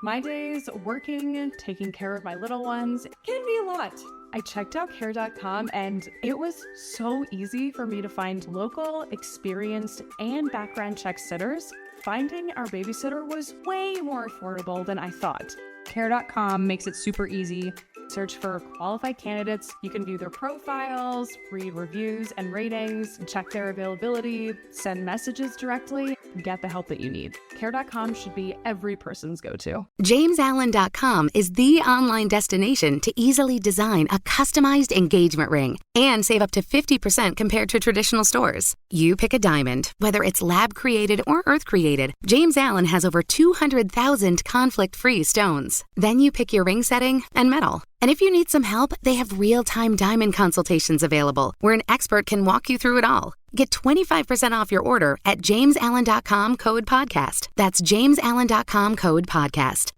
My days working, taking care of my little ones can be a lot. I checked out care.com and it was so easy for me to find local, experienced, and background check sitters. Finding our babysitter was way more affordable than I thought. Care.com makes it super easy. Search for qualified candidates. You can view their profiles, read reviews and ratings, check their availability, send messages directly, and get the help that you need. Care.com should be every person's go-to. JamesAllen.com is the online destination to easily design a customized engagement ring and save up to 50% compared to traditional stores. You pick a diamond, whether it's lab-created or earth-created. James Allen has over 200,000 conflict-free stones. Then you pick your ring setting and metal. And if you need some help, they have real-time diamond consultations available, where an expert can walk you through it all. Get 25% off your order at JamesAllen.com code podcast. That's JamesAllen.com code podcast.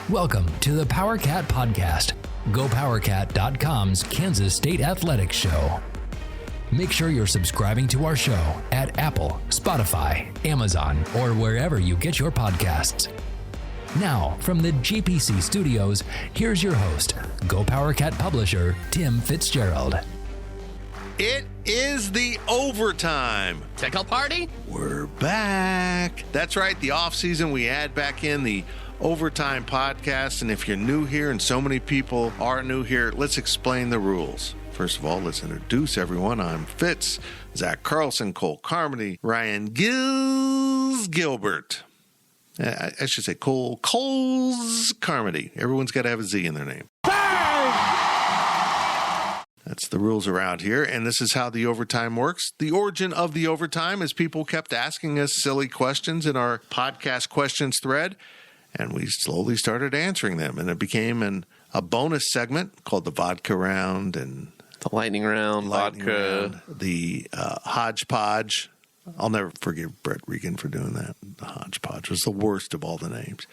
Welcome to the PowerCat Podcast, GoPowerCat.com's Kansas State Athletics Show. Make sure you're subscribing to our show at Apple, Spotify, Amazon, or wherever you get your podcasts. Now, from the GPC studios, here's your host, GoPowerCat publisher, Tim Fitzgerald. It is the overtime. Tickle party? We're back. That's right. The off season, we add back in the overtime podcast. And if you're new here, and so many people are new here, let's explain the rules. First of all, let's introduce everyone. I'm Fitz, Zach Carlson, Cole Carmody, Ryan Gilbert. I should say Cole's Carmody. Everyone's got to have a Z in their name. That's the rules around here, and this is how the overtime works. The origin of the overtime is people kept asking us silly questions in our podcast questions thread, and we slowly started answering them, and it became a bonus segment called the Vodka Round and the Lightning Round, vodka. The Hodgepodge. I'll never forgive Brett Regan for doing that. The Hodgepodge was the worst of all the names.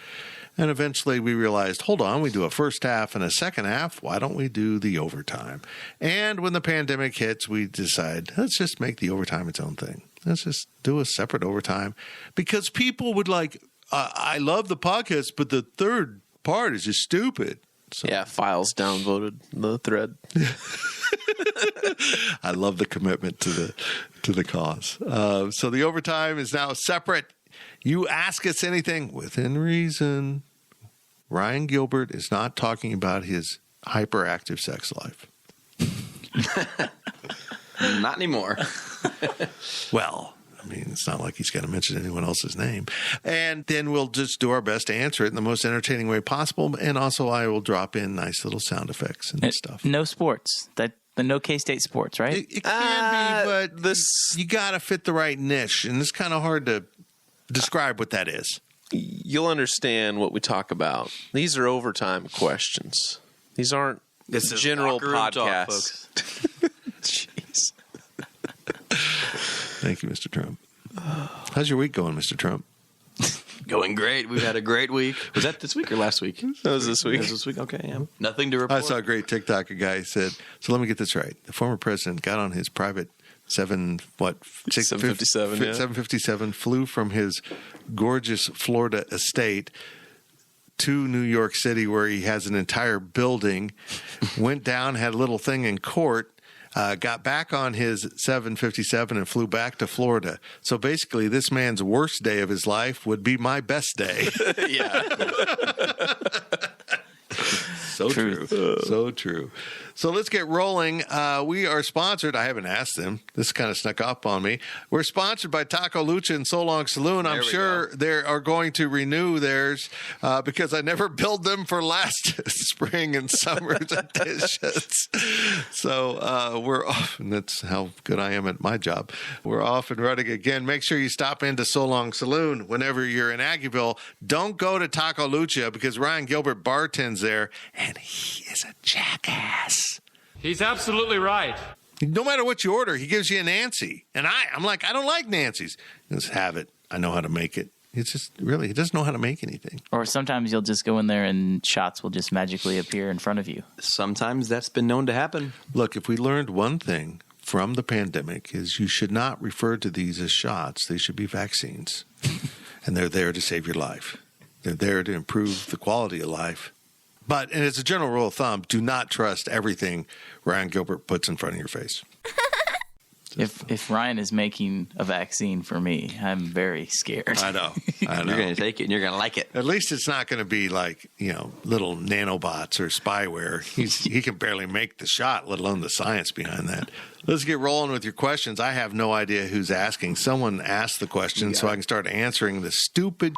And eventually we realized, hold on, we do a first half and a second half. Why don't we do the overtime? And when the pandemic hits, we decide, let's just make the overtime its own thing. Let's just do a separate overtime. Because people would I love the podcast, but the third part is just stupid. So, yeah, Files downvoted the thread. I love the commitment to the cause. So the overtime is now separate. You ask us anything within reason. Ryan Gilbert is not talking about his hyperactive sex life. Not anymore. Well, I mean, it's not like he's going to mention anyone else's name. And then we'll just do our best to answer it in the most entertaining way possible. And also I will drop in nice little sound effects and stuff. No sports. No K-State sports, right? It can be, but you got to fit the right niche. And it's kind of hard to describe what that is. You'll understand what we talk about. These are overtime questions. These aren't general podcasts. Jeez. Thank you, Mr. Trump. How's your week going, Mr. Trump? Going great. We've had a great week. Was that this week or last week? That was this week. It was this week. Okay, yeah. Nothing to report. I saw a great TikTok. A guy said, so let me get this right. The former president got on his private 757, flew from his gorgeous Florida estate to New York City, where he has an entire building, went down, had a little thing in court, got back on his 757 and flew back to Florida. So basically, this man's worst day of his life would be my best day. Yeah. So true. So true. So let's get rolling. We are sponsored. I haven't asked them. This kind of snuck up on me. We're sponsored by Taco Lucha and So Long Saloon. I'm sure they are going to renew theirs because I never billed them for last spring and summer's editions. So we're off, and that's how good I am at my job. We're off and running again. Make sure you stop into So Long Saloon whenever you're in Aggieville. Don't go to Taco Lucha because Ryan Gilbert bartends there, and he is a jackass. He's absolutely right. No matter what you order, he gives you a Nancy. And I'm like, I don't like Nancy's. Just have it. I know how to make it. It's just really, he doesn't know how to make anything. Or sometimes you'll just go in there and shots will just magically appear in front of you. Sometimes that's been known to happen. Look, if we learned one thing from the pandemic is you should not refer to these as shots. They should be vaccines. And they're there to save your life. They're there to improve the quality of life. But, and as a general rule of thumb, do not trust everything Ryan Gilbert puts in front of your face. If Ryan is making a vaccine for me, I'm very scared. I know. You're going to take it and you're going to like it. At least it's not going to be like, little nanobots or spyware. He can barely make the shot, let alone the science behind that. Let's get rolling with your questions. I have no idea who's asking. Someone asked the question so I can start answering the stupid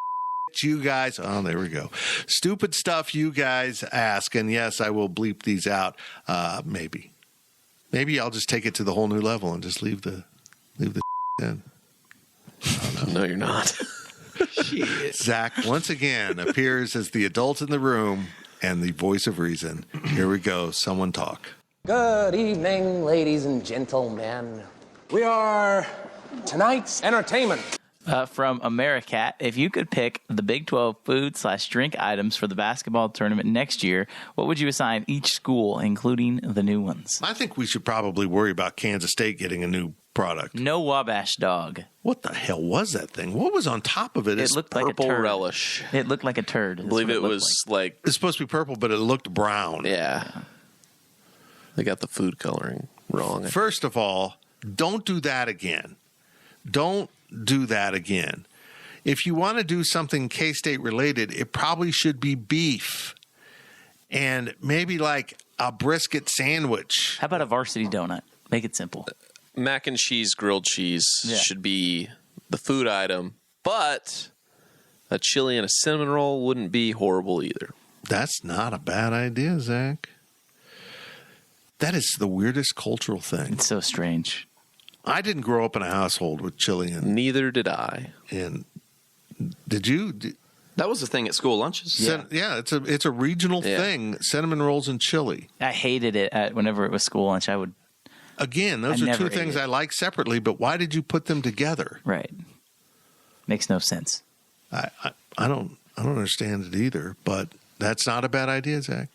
you guys. Oh, there we go. Stupid stuff you guys ask. And yes, I will bleep these out. Maybe I'll just take it to the whole new level and just leave the in. No, you're not. Zach once again appears as the adult in the room and the voice of reason. Here we go. Someone talk. Good evening, ladies and gentlemen. We are tonight's entertainment. From Americat, if you could pick the Big 12 food/drink items for the basketball tournament next year, what would you assign each school, including the new ones? I think we should probably worry about Kansas State getting a new product. No Wabash dog. What the hell was that thing? What was on top of it? It looked like a purple turd. relish. It looked like a turd. I believe it was like... It's supposed to be purple, but it looked brown. Yeah. They got the food coloring wrong. First of all, don't do that again. Don't do that again. If you want to do something K-State related, it probably should be beef and maybe like a brisket sandwich. How about a varsity donut? Make it simple. Mac and cheese, grilled cheese should be the food item, but a chili and a cinnamon roll wouldn't be horrible either. That's not a bad idea, Zach. That is the weirdest cultural thing. It's so strange. I didn't grow up in a household with chili and... Neither did I. And did you? That was the thing at school lunches. Yeah, it's a regional thing. Cinnamon rolls and chili. I hated it whenever it was school lunch. I would. Again, those are two things I like separately, but why did you put them together? Right. Makes no sense. I don't understand it either, but that's not a bad idea, Zach.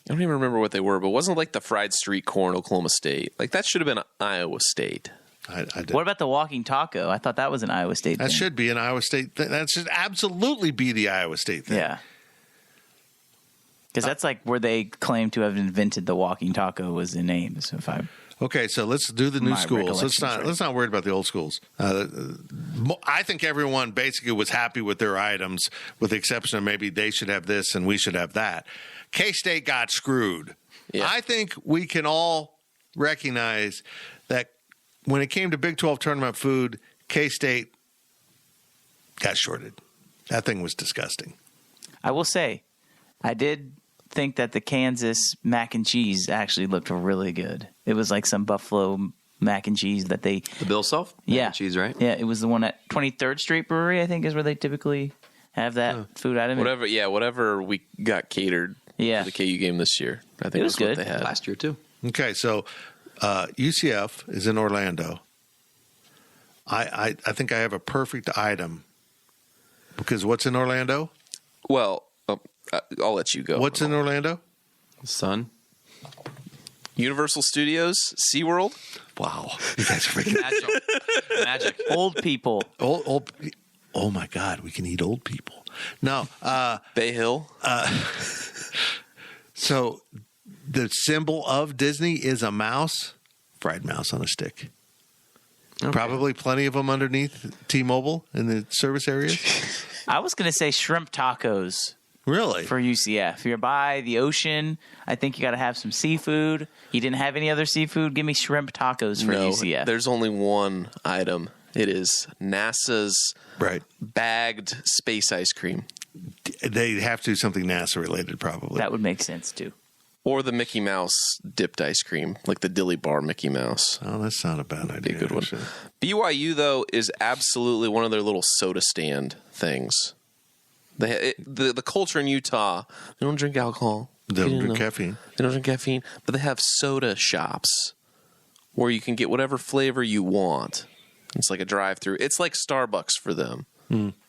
I don't even remember what they were, but it wasn't like the fried street corn, Oklahoma State. Like that should have been Iowa State. I did. What about the walking taco? I thought that was an Iowa State thing. That should be an Iowa State thing. That should absolutely be the Iowa State thing. Yeah. Because that's like where they claim to have invented the walking taco was in Ames. Okay, so let's do the new schools. Let's not worry about the old schools. I think everyone basically was happy with their items, with the exception of maybe they should have this and we should have that. K-State got screwed. Yeah. I think we can all recognize that when it came to Big 12 tournament food, K-State got shorted. That thing was disgusting. I will say, I did think that the Kansas mac and cheese actually looked really good. It was like some buffalo mac and cheese that they... The Bill Self? Mac and cheese, right? Yeah, it was the one at 23rd Street Brewery, I think, is where they typically have that food item. Whatever we got catered for the KU game this year. I think it was good. What they had last year, too. Okay, so UCF is in Orlando. I think I have a perfect item because what's in Orlando? Well, I'll let you go. What's in Orlando? Sun. Universal Studios, SeaWorld. Wow. You guys are freaking Magic. Old people. Old. Oh, my God. We can eat old people. No. Bay Hill. So the symbol of Disney is a mouse, fried mouse on a stick. Okay. Probably plenty of them underneath T-Mobile in the service areas. I was going to say shrimp tacos. Really? For UCF. If you're by the ocean, I think you got to have some seafood. You didn't have any other seafood? Give me shrimp tacos for UCF. There's only one item. It is NASA's bagged space ice cream. They have to do something NASA related, probably. That would make sense, too. Or the Mickey Mouse dipped ice cream, like the Dilly Bar Mickey Mouse. Oh, that's not a bad idea. Be a good one. BYU, though, is absolutely one of their little soda stand things. The culture in Utah, they don't drink alcohol. They don't drink caffeine. They don't drink caffeine, but they have soda shops where you can get whatever flavor you want. It's like a drive-through. It's like Starbucks for them.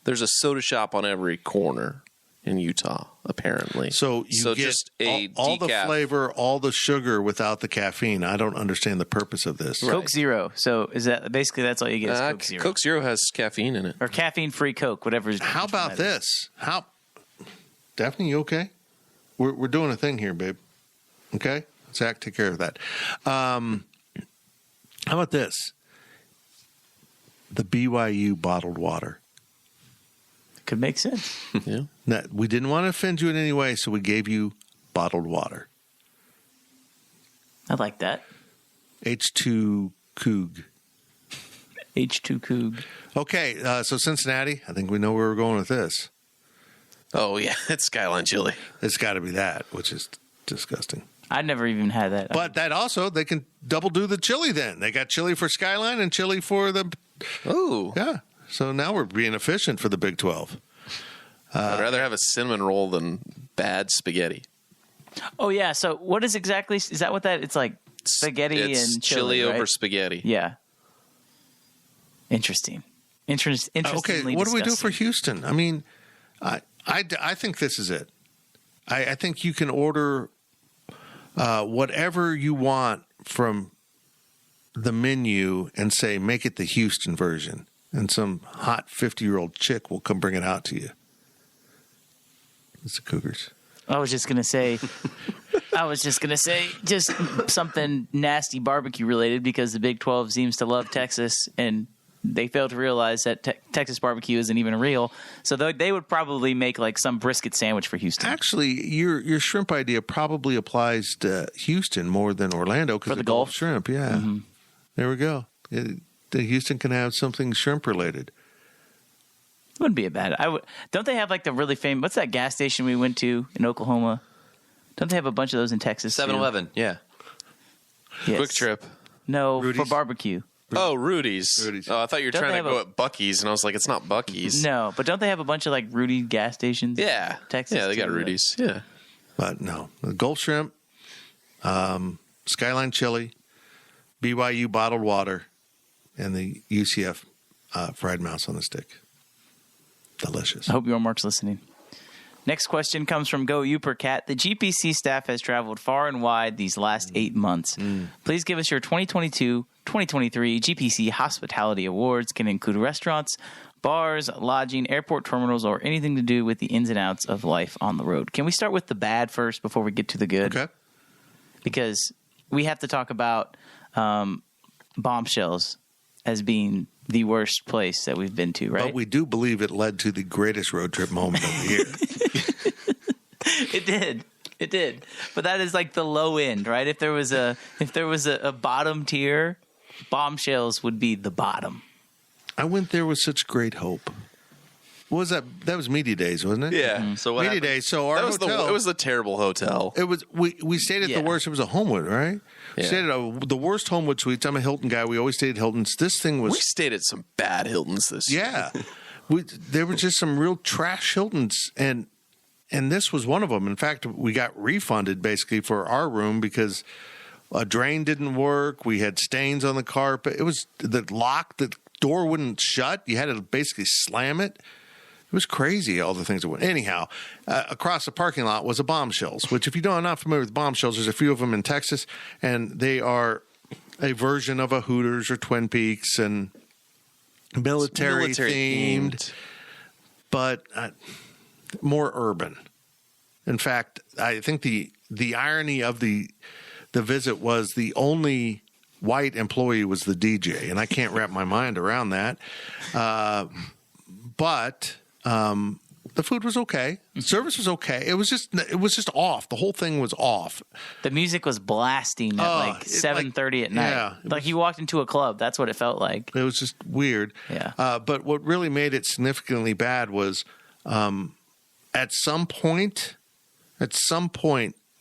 There's a soda shop on every corner in Utah, apparently. So you get just a all the decaf. flavor, all the sugar without the caffeine. I don't understand the purpose of this. Coke Zero. So is that basically that's all you get is Coke Zero? Coke Zero has caffeine in it. Or caffeine-free Coke, whatever. How about this? Daphne, you okay? We're doing a thing here, babe. Okay? Zach, take care of that. How about this? The BYU bottled water. Could make sense. Yeah. Now, we didn't want to offend you in any way, so we gave you bottled water. I like that. H2 Coog. H2 Coog. Okay, so Cincinnati, I think we know where we're going with this. Oh, yeah. It's Skyline Chili. It's got to be that, which is disgusting. I'd never even had that. But that also, they can double do the chili then. They got chili for Skyline and chili for the... Oh. Yeah. So now we're being efficient for the Big 12. I'd rather have a cinnamon roll than bad spaghetti. Oh, yeah. So what is exactly... Is that what that... It's like spaghetti it's and chili, right? over spaghetti. Yeah. Interesting. Interestingly Okay, what do we do for disgusting. Houston? I mean, I think this is it. I think you can order whatever you want from the menu and say, make it the Houston version. And some hot 50-year-old chick will come bring it out to you. It's the Cougars. I was just going to say just something nasty barbecue related because the Big 12 seems to love Texas and they fail to realize that Texas barbecue isn't even real. So they would probably make like some brisket sandwich for Houston. Actually, your shrimp idea probably applies to Houston more than Orlando because For the of Gulf Gulf? shrimp. Yeah. Mm-hmm. There we go. Houston can have something shrimp related. Wouldn't be a bad. Don't they have like the really famous? What's that gas station we went to in Oklahoma? Don't they have a bunch of those in Texas? 7-Eleven, yeah. Yes. Quick Trip. No, Rudy's? for barbecue. Oh, Rudy's. Oh, I thought you were Don't trying they to have go at Buc-ee's, and I was like, it's not Buc-ee's. No, but don't they have a bunch of like Rudy gas stations? Yeah. Texas. Yeah, they got too? Rudy's. Yeah. But no, the Gulf shrimp, Skyline chili, BYU bottled water, and the UCF fried mouse on the stick. Delicious. I hope your Mark's listening. Next question comes from Go Uper Cat. The GPC staff has traveled far and wide these last 8 months. Please give us your 2022-2023 GPC Hospitality Awards. Can include restaurants, bars, lodging, airport terminals, or anything to do with the ins and outs of life on the road. Can we start with the bad first before we get to the good? Okay. Because we have to talk about Bombshells as being the worst place that we've been to, right? But we do believe it led to the greatest road trip moment of the year. It did. But that is like the low end, right? If there was a bottom tier, Bombshells would be the bottom. I went there with such great hope. What was that? That was Media Days, wasn't it? Yeah. So what Media happened? Days. So our That was hotel. it was the terrible hotel. It was we stayed at Yeah. the worst. It was a Homewood, right? We Yeah. stayed at the worst Homewood suites. I'm a Hilton guy. We always stayed at Hilton's. This thing was We stayed at some bad Hiltons this year. yeah. There were just some real trash Hiltons, and this was one of them. In fact, we got refunded basically for our room because a drain didn't work. We had stains on the carpet. It was the lock. The door wouldn't shut. You had to basically slam it. It was crazy, all the things that went. Anyhow, across the parking lot was a Bombshells, which if you are not familiar with Bombshells, there's a few of them in Texas, and they are a version of a Hooters or Twin Peaks and military themed, but more urban. In fact, I think the irony of the visit was the only white employee was the DJ, and I can't wrap my mind around that. But the food was okay. The service was okay. It was just off. The whole thing was off. The music was blasting at like 7:30 at night. Yeah, like you walked into a club. That's what it felt like. It was just weird. Yeah. But what really made it significantly bad was at some point,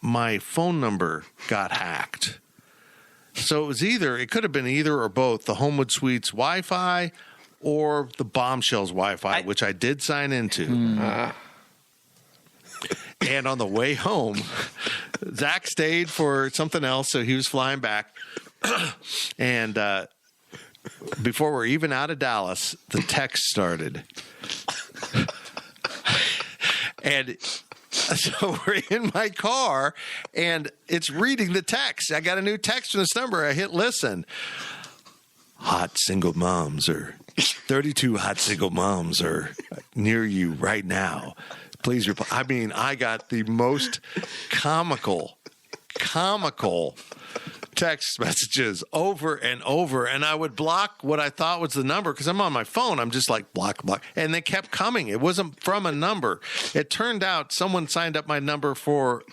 my phone number got hacked. So it could have been either or both the Homewood Suites Wi-Fi or the Bombshells Wi-Fi, which I did sign into. And on the way home, Zach stayed for something else, so he was flying back. And before we're even out of Dallas, the text started. And so we're in my car, and it's reading the text. I got a new text from this number. I hit listen. Hot single moms, or 32 hot single moms are near you right now. Please reply. I mean, I got the most comical text messages over and over, and I would block what I thought was the number because I'm on my phone. I'm just like block, and they kept coming. It wasn't from a number. It turned out someone signed up my number for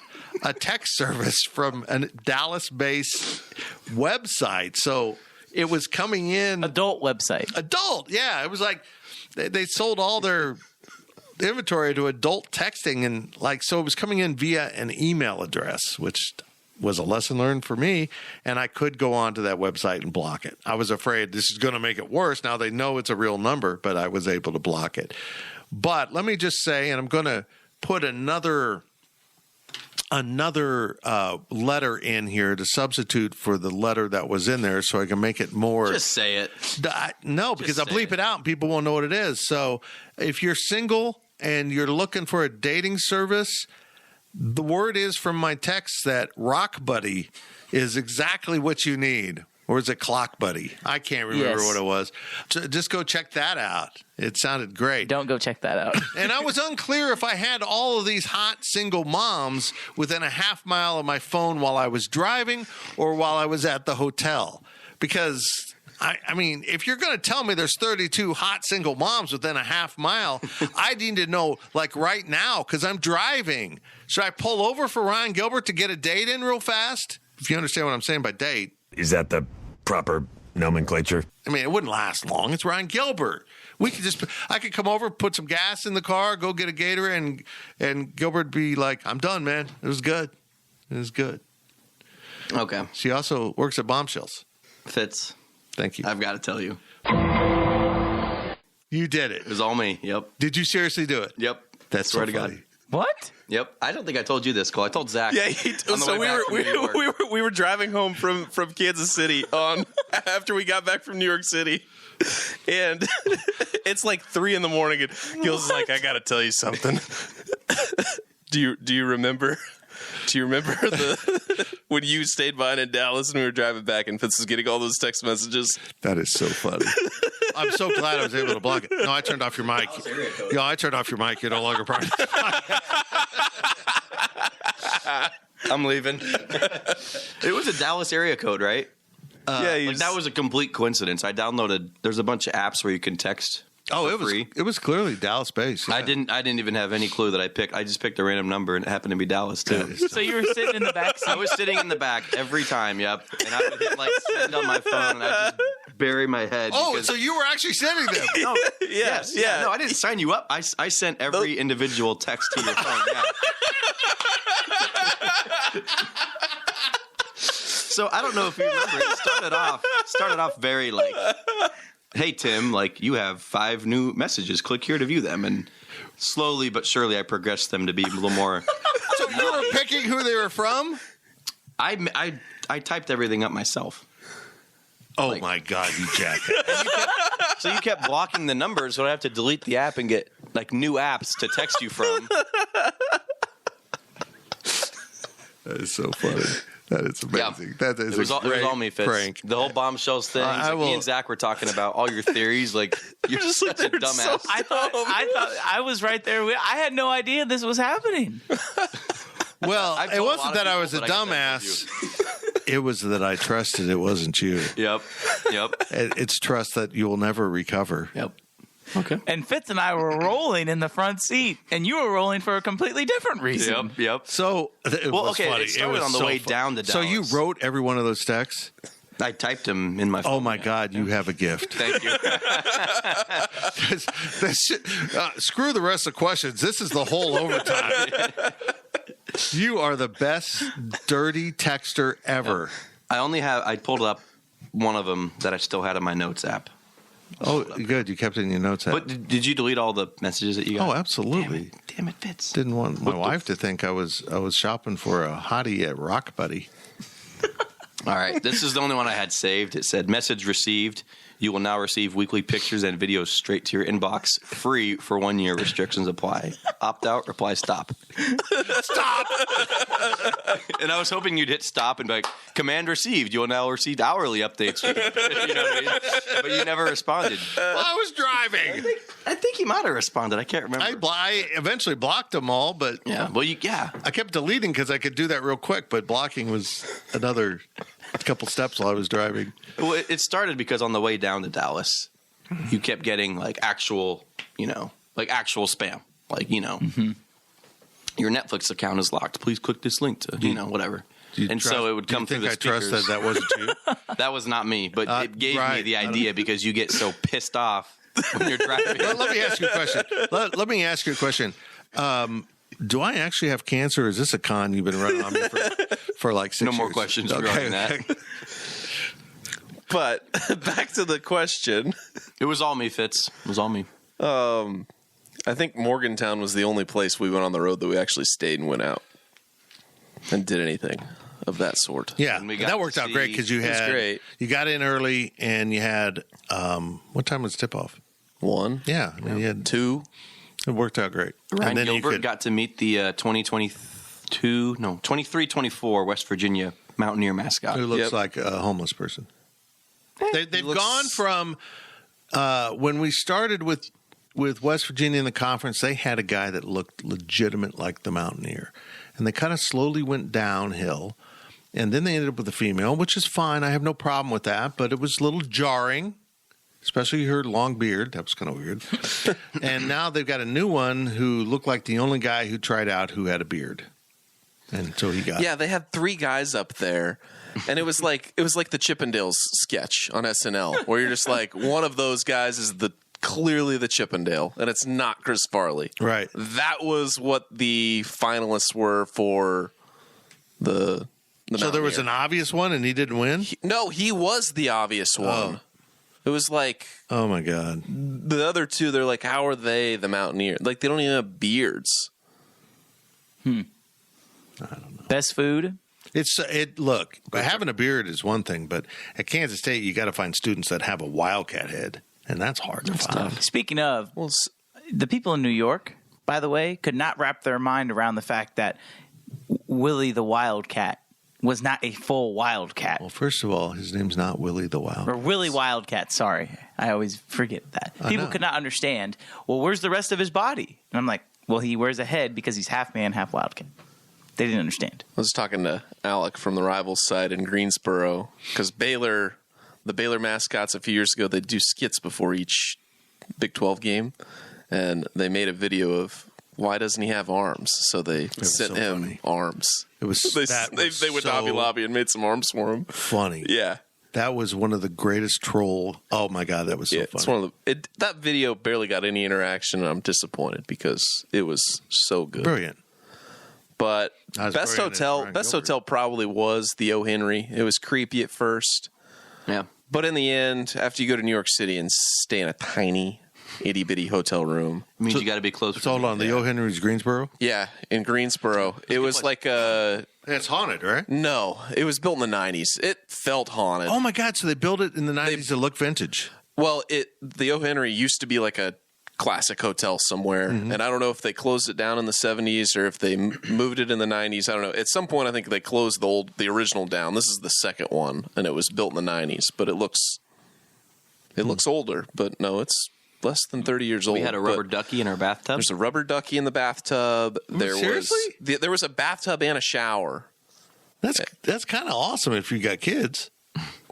a text service from a Dallas-based website. So it was coming in adult website. Adult, yeah. It was like they sold all their inventory to adult texting, and so it was coming in via an email address, which was a lesson learned for me, and I could go onto that website and block it. I was afraid this is going to make it worse. Now they know it's a real number, but I was able to block it. But let me just say, and I'm going to put another letter in here to substitute for the letter that was in there so I can make it more. Just say it. No, because I'll bleep it out and people won't know what it is. So if you're single and you're looking for a dating service, the word is from my text that Rock Buddy is exactly what you need. Or is it Clock Buddy? I can't remember what it was. So just go check that out. It sounded great. Don't go check that out. And I was unclear if I had all of these hot single moms within a half mile of my phone while I was driving or while I was at the hotel. Because, I mean, if you're going to tell me there's 32 hot single moms within a half mile, I need to know, right now, because I'm driving. Should I pull over for Ryan Gilbert to get a date in real fast? If you understand what I'm saying by date. Is that the proper nomenclature? I mean, it wouldn't last long. It's Ryan Gilbert. I could come over, put some gas in the car, go get a Gatorade, and Gilbert be like, I'm done, man. It was good. It was good. Okay. She also works at Bombshells. Fitz. Thank you. I've got to tell you. You did it. It was all me. Yep. Did you seriously do it? Yep. That's swear so to funny. God. What? Yep. I don't think I told you this, Cole. I told Zach. Yeah, so we were driving home from Kansas City after we got back from New York City, and it's like 3 a.m. and Gilz is like, I got to tell you something. Do you remember? Do you remember when you stayed behind in Dallas and we were driving back and Fitz was getting all those text messages? That is so funny. I'm so glad I was able to block it. No, I turned off your mic. Yeah, I turned off your mic. You're no longer part of it. I'm leaving. It was a Dallas area code, right? That was a complete coincidence. I downloaded. There's a bunch of apps where you can text. Oh, it was clearly Dallas based. Yeah. I didn't even have any clue that I picked. I just picked a random number and it happened to be Dallas too. So you were sitting in the back seat? I was sitting in the back every time. Yep, and I would hit send on my phone and I just bury my head. Oh, so you were actually sending them? No, yes, yeah. No, I didn't sign you up. I sent every individual text to your phone. Yeah. So I don't know if you remember. It started off very hey, Tim, you have 5 new messages. Click here to view them. And slowly but surely I progressed them to be a little more. So you were picking who they were from? I typed everything up myself. Oh, my God, you jackass. So you kept blocking the numbers, so I have to delete the app and get new apps to text you from. That is so funny. That is amazing. Yeah. That is it was all me, Fitz. Prank. The whole Bombshells thing. Me and Zach were talking about all your theories. You're just such a dumbass. I thought I was right there. I had no idea this was happening. Well, it wasn't that I was a dumbass. It was that I trusted it wasn't you. Yep. It's trust that you will never recover. Yep. Okay. And Fitz and I were rolling in the front seat, and you were rolling for a completely different reason. Yep. So it was funny. It started on the way down to Dallas. So you wrote every one of those texts? I typed them in my phone. Oh, my God, you have a gift. Thank you. Screw the rest of the questions. This is the whole overtime. You are the best dirty texter ever. I pulled up one of them that I still had in my notes app. Oh, good. You kept it in your notes app. But did you delete all the messages that you got? Oh, absolutely. Damn it, Fitz. Didn't want my wife to think I was shopping for a hottie at Rock Buddy. All right. This is the only one I had saved. It said, message received. You will now receive weekly pictures and videos straight to your inbox, free for 1 year. Restrictions apply. Opt out, reply stop. Stop! And I was hoping you'd hit stop and be like, command received. You will now receive hourly updates. You know what I mean? But you never responded. Well, I was driving. I think you might have responded. I can't remember. I eventually blocked them all, but yeah. Well, I kept deleting because I could do that real quick, but blocking was another couple steps while I was driving. Well, it started because on the way down to Dallas, you kept getting like actual spam. Like, your Netflix account is locked. Please click this link to, whatever. So it would come through the speakers. I trust that wasn't you? That was not me, but it gave me the idea because you get so pissed off when you're driving. Let me ask you a question. Let me ask you a question. Do I actually have cancer? Or is this a con you've been running on me for like 6 years? No more questions regarding that. But back to the question. It was all me, Fitz. It was all me. I think Morgantown was the only place we went on the road that we actually stayed and went out and did anything of that sort. Yeah, that worked out great because you got in early and you had what time was tip off? 1. Yeah, and you had 2. It worked out great. Ryan Gilbert got to meet the 23-24 West Virginia Mountaineer mascot. Who looks like a homeless person. They've gone from when we started with West Virginia in the conference, they had a guy that looked legitimate like the Mountaineer. And they kind of slowly went downhill. And then they ended up with a female, which is fine. I have no problem with that. But it was a little jarring, especially her long beard. That was kind of weird. And now they've got a new one who looked like the only guy who tried out who had a beard. And so he got they had 3 guys up there. And it was like the Chippendales sketch on SNL, where you're just like, one of those guys is clearly the Chippendale, and it's not Chris Farley. Right. That was what the finalists were for the So there was an obvious one, and he didn't win? He was the obvious one. Oh. It was like, oh my God. The other 2, they're like, how are they the Mountaineer? Like, they don't even have beards. I don't know. Best food? Look, having a beard is one thing, but at Kansas State, you got to find students that have a Wildcat head, and that's hard to find. Speaking of, the people in New York, by the way, could not wrap their mind around the fact that Willie the Wildcat was not a full Wildcat. Well, first of all, his name's not Willie the Wildcat. Or Willie Wildcat, sorry. I always forget that. People could not understand, well, where's the rest of his body? And I'm like, well, he wears a head because he's half man, half Wildcat. They didn't understand. I was talking to Alec from the Rivals side in Greensboro, because the Baylor mascots a few years ago, they do skits before each Big 12 game, and they made a video of why doesn't he have arms? So they sent him arms. It was they went to Hobby Lobby and made some arms for him. Funny. Yeah. That was one of the greatest troll. Oh my God, that was so funny. It's one of that video barely got any interaction, and I'm disappointed because it was so good. Brilliant. But best hotel probably was the O. Henry. It was creepy at first. Yeah. But in the end, after you go to New York City and stay in a tiny, itty-bitty hotel room. It means you got to be close. So hold on, the O. Henry's Greensboro? Yeah, in Greensboro. It was like a... It's haunted, right? No, it was built in the 90s. It felt haunted. Oh my God, so they built it in the 90s to look vintage. Well, the O. Henry used to be like a classic hotel somewhere, and I don't know if they closed it down in the 70s or if they moved it in the 90s. I don't know. At some point, I think they closed the original down. This is the second one, and it was built in the 90s, but it looks older. But no, it's less than 30 years old. We had a rubber ducky in our bathtub. There's a rubber ducky in the bathtub. Seriously? There was a bathtub and a shower. That's kind of awesome if you got kids.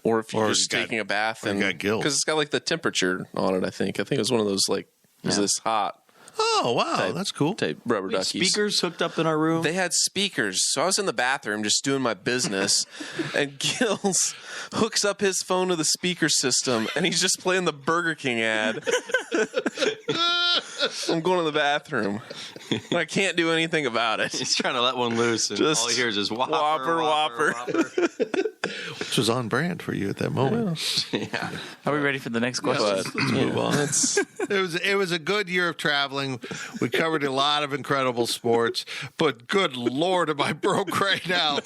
Or if you're just taking a bath and got Gilz. Because it's got like the temperature on it, I think. It was one of those like, is this hot? Oh, wow. That's cool. Type rubber duckies. Speakers hooked up in our room? They had speakers. So I was in the bathroom just doing my business, and Gilz hooks up his phone to the speaker system, and he's just playing the Burger King ad. I'm going to the bathroom. I can't do anything about it. He's trying to let one loose, and all he hears is whopper. Which was on brand for you at that moment. Yeah. Are we ready for the next question? Let's move on. It was a good year of traveling. We covered a lot of incredible sports, but good Lord, am I broke right now?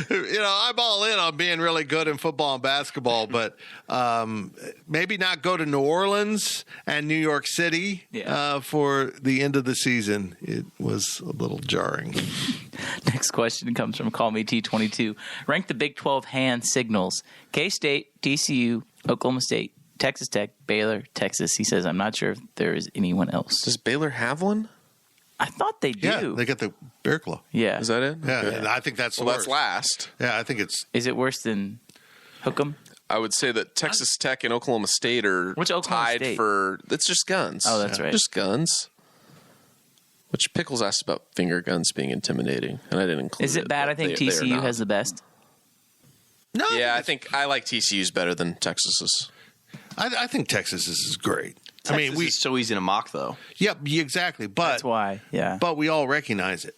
I'm all in on being really good in football and basketball, but maybe not go to New Orleans and New York City for the end of the season. It was a little jarring. Next question comes from Call Me T22. Rank the Big 12 hand signals. K-State, TCU, Oklahoma State, Texas Tech, Baylor, Texas. He says, I'm not sure if there is anyone else. Does Baylor have one? I thought they do. Yeah, they got the Bear Claw. Yeah. Is that it? Yeah, and I think that's that's last. Yeah, I think it's... Is it worse than Hook'em? I would say that Texas Tech and Oklahoma State are tied State? for... It's just guns. Oh, that's right. Just guns. Which Pickles asked about finger guns being intimidating, and I didn't include it. Is it bad? I think TCU has the best. No. Yeah, I think I like TCU's better than Texas's. I think Texas's is great. Texas is so easy to mock, though. Yep, exactly. But that's why, But we all recognize it.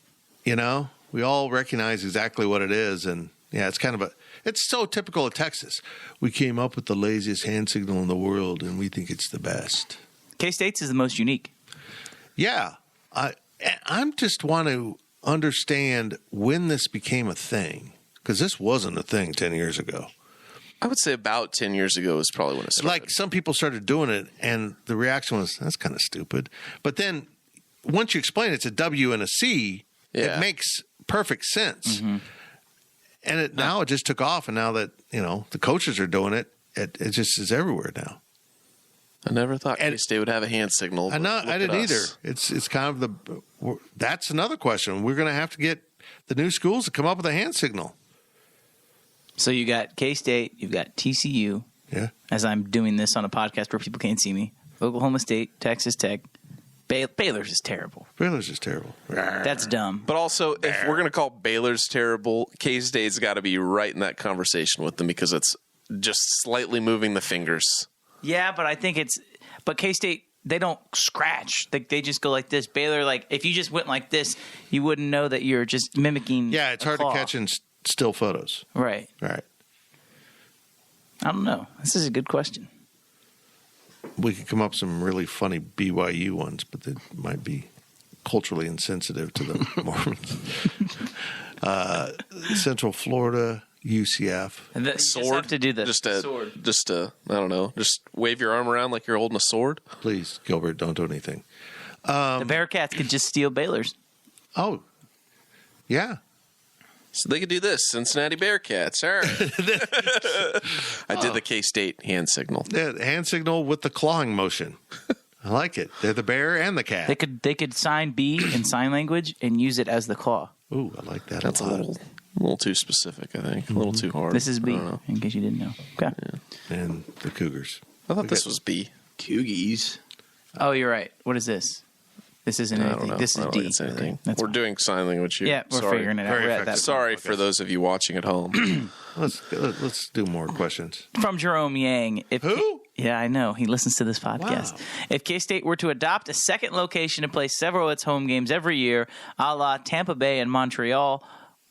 We all recognize exactly what it is, and it's kind of it's so typical of Texas. We came up with the laziest hand signal in the world, and we think it's the best. K-State's is the most unique. Yeah, I'm just want to understand when this became a thing, because this wasn't a thing 10 years ago. I would say about 10 years ago is probably when it started. Like some people started doing it, and the reaction was, that's kind of stupid. But then once you explain it's a W and a C, it makes perfect sense. Mm-hmm. And now it just took off, and now that the coaches are doing it, it just is everywhere now. I never thought K-State would have a hand signal. I didn't either. It's kind of that's another question. We're going to have to get the new schools to come up with a hand signal. So you got K-State, you've got TCU. Yeah. As I'm doing this on a podcast where people can't see me. Oklahoma State, Texas Tech. Baylor's is terrible. Baylor's is terrible. That's dumb. But also, if we're going to call Baylor's terrible, K-State's got to be right in that conversation with them because it's just slightly moving the fingers. Yeah, but I think but K-State, they don't scratch. They just go like this. Baylor, if you just went like this, you wouldn't know that you're just mimicking. Yeah, it's hard to catch in still photos. Right. Right. I don't know. This is a good question. We could come up with some really funny BYU ones, but they might be culturally insensitive to the Mormons. Central Florida, UCF. And the sword? Have to do the sword. I don't know, just wave your arm around like you're holding a sword. Please, Gilbert, don't do anything. The Bearcats could just steal Baylor's. Oh, yeah. So they could do this, Cincinnati Bearcats. All right. I did the K-State hand signal. Yeah, hand signal with the clawing motion. I like it. They're the bear and the cat. They could sign B in sign language and use it as the claw. Ooh, I like that. That's a little too specific, I think. A little too hard. This is B, in case you didn't know. Okay. Yeah. And the Cougars. I thought this was B. Cougies. Oh, you're right. What is this? This isn't anything. This is D. Anything. We're doing sign language here. Yeah, we're figuring it out. We're at that Sorry for those of you watching at home. Let's do more questions. From Jerome Yang. Who? Yeah, I know. He listens to this podcast. Wow. If K-State were to adopt a second location to play several of its home games every year, a la Tampa Bay and Montreal,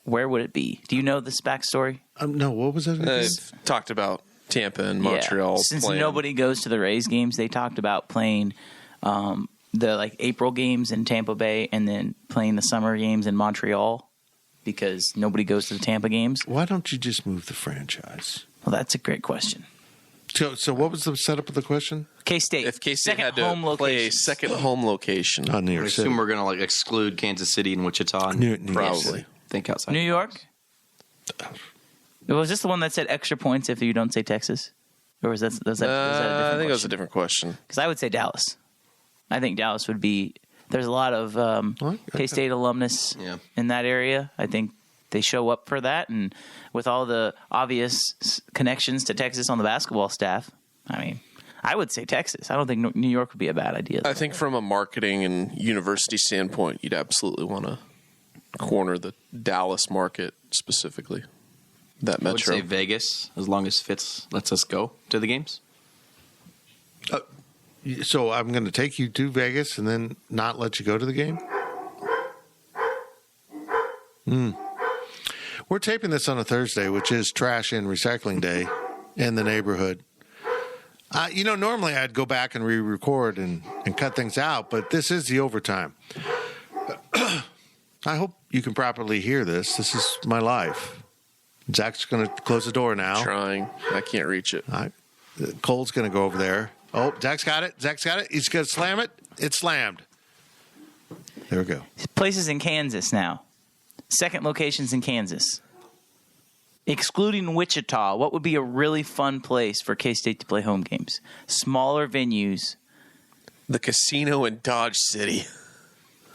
where would it be? Do you know this backstory? No, what was it? I've talked about Tampa and Montreal. Since nobody goes to the Rays games, they talked about playing the April games in Tampa Bay and then playing the summer games in Montreal because nobody goes to the Tampa games. Why don't you just move the franchise? Well, that's a great question. So what was the setup of the question? K-State. If K-State had to play a second home location. New York I assume we're going to exclude Kansas City and Wichita. New probably. Think outside. New York? Was this the one that said extra points if you don't say Texas? Or was that a different question? I think it was a different question. Because I would say Dallas. I think Dallas would be – there's a lot of K-State alumnus in that area. I think they show up for that. And with all the obvious connections to Texas on the basketball staff, I would say Texas. I don't think New York would be a bad idea. I think from a marketing and university standpoint, you'd absolutely want to corner the Dallas market specifically, that metro. I would say Vegas, as long as Fitz lets us go to the games. So I'm going to take you to Vegas and then not let you go to the game? We're taping this on a Thursday, which is trash and recycling day in the neighborhood. Normally I'd go back and re-record and cut things out, but this is the overtime. I hope you can properly hear this. This is my life. Zach's going to close the door now. Trying. I can't reach it. Cole's going to go over there. Oh, Zach's got it. He's going to slam it. It's slammed. There we go. Places in Kansas now. Second locations in Kansas. Excluding Wichita, what would be a really fun place for K-State to play home games? Smaller venues. The casino in Dodge City.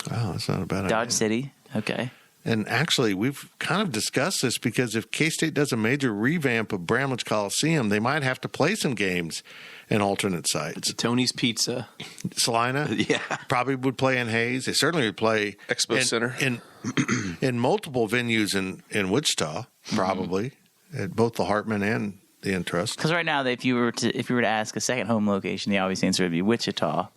Oh, that's not a bad idea. Dodge City. Okay. And actually, we've kind of discussed this because if K-State does a major revamp of Bramlage Coliseum, they might have to play some games in alternate sites. It's a Tony's Pizza. Salina? Yeah. Probably would play in Hayes. They certainly would play Expo Center. In multiple venues in Wichita, probably, at both the Hartman and the Intrust. Because right now, if you were to ask a second home location, the obvious answer would be Wichita.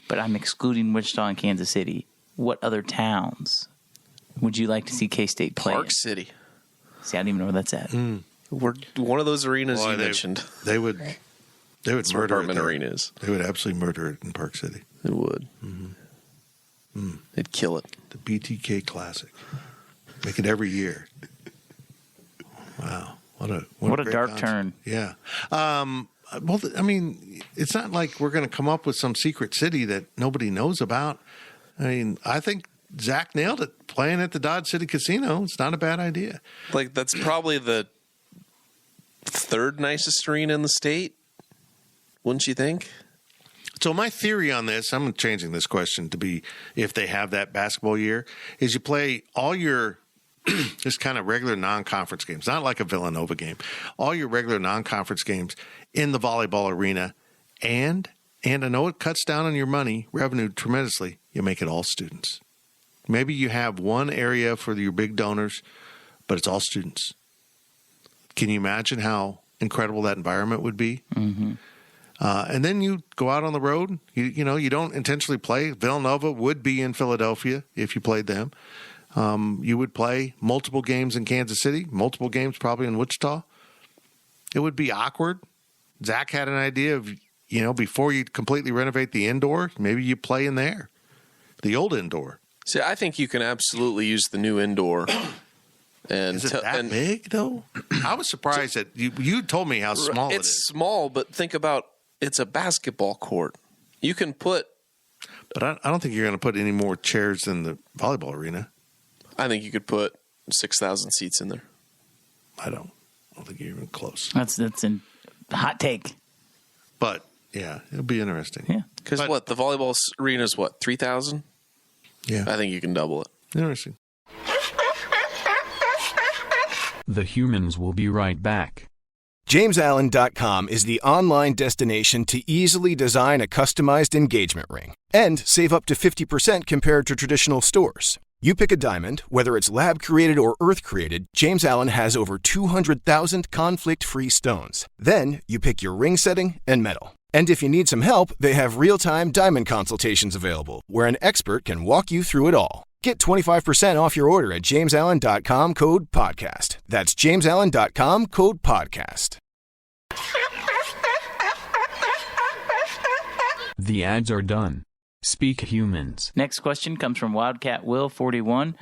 But I'm excluding Wichita and Kansas City. What other towns would you like to see K-State play? Park City. See, I don't even know where that's at. We're one of those arenas you mentioned. They would That's murder where it. Hartman Arena is. They would absolutely murder it in Park City. It would. They'd kill it. The BTK Classic. Make it every year. Wow. What a great dark concept. turn. Yeah. Well, I mean, it's not like we're going to come up with some secret city that nobody knows about. I mean, I think Zach nailed it. Playing at the Dodge City Casino, it's not a bad idea. Like, that's probably the third nicest arena in the state, wouldn't you think? So my theory on this, I'm changing this question to be if they have that basketball year, is you play all your just kind of regular non-conference games, not like a Villanova game, all your regular non-conference games in the volleyball arena. And I know it cuts down on your money revenue tremendously. You make it all students. Maybe you have one area for your big donors, but it's all students. Can you imagine how incredible that environment would be? Mm-hmm. And then you go out on the road. You don't intentionally play. Villanova would be in Philadelphia if you played them. You would play multiple games in Kansas City, multiple games probably in Wichita. It would be awkward. Zach had an idea of, before you completely renovate the indoor, maybe you play in there, the old indoor. See, I think you can absolutely use the new indoor. And is it that big, though? I was surprised that you told me how small it is. It's small, but think about it's a basketball court. You can put... But I don't think you're going to put any more chairs than the volleyball arena. I think you could put 6,000 seats in there. I don't think you're even close. That's a hot take. But, yeah, it'll be interesting. Yeah. Because the volleyball arena is 3,000? Yeah. I think you can double it. Interesting. The humans will be right back. JamesAllen.com is the online destination to easily design a customized engagement ring and save up to 50% compared to traditional stores. You pick a diamond, whether it's lab-created or earth-created, James Allen has over 200,000 conflict-free stones. Then you pick your ring setting and metal. And if you need some help, they have real-time diamond consultations available, where an expert can walk you through it all. Get 25% off your order at JamesAllen.com, code podcast. That's JamesAllen.com, code podcast. The ads are done. Speak humans. Next question comes from Wildcat Will 41.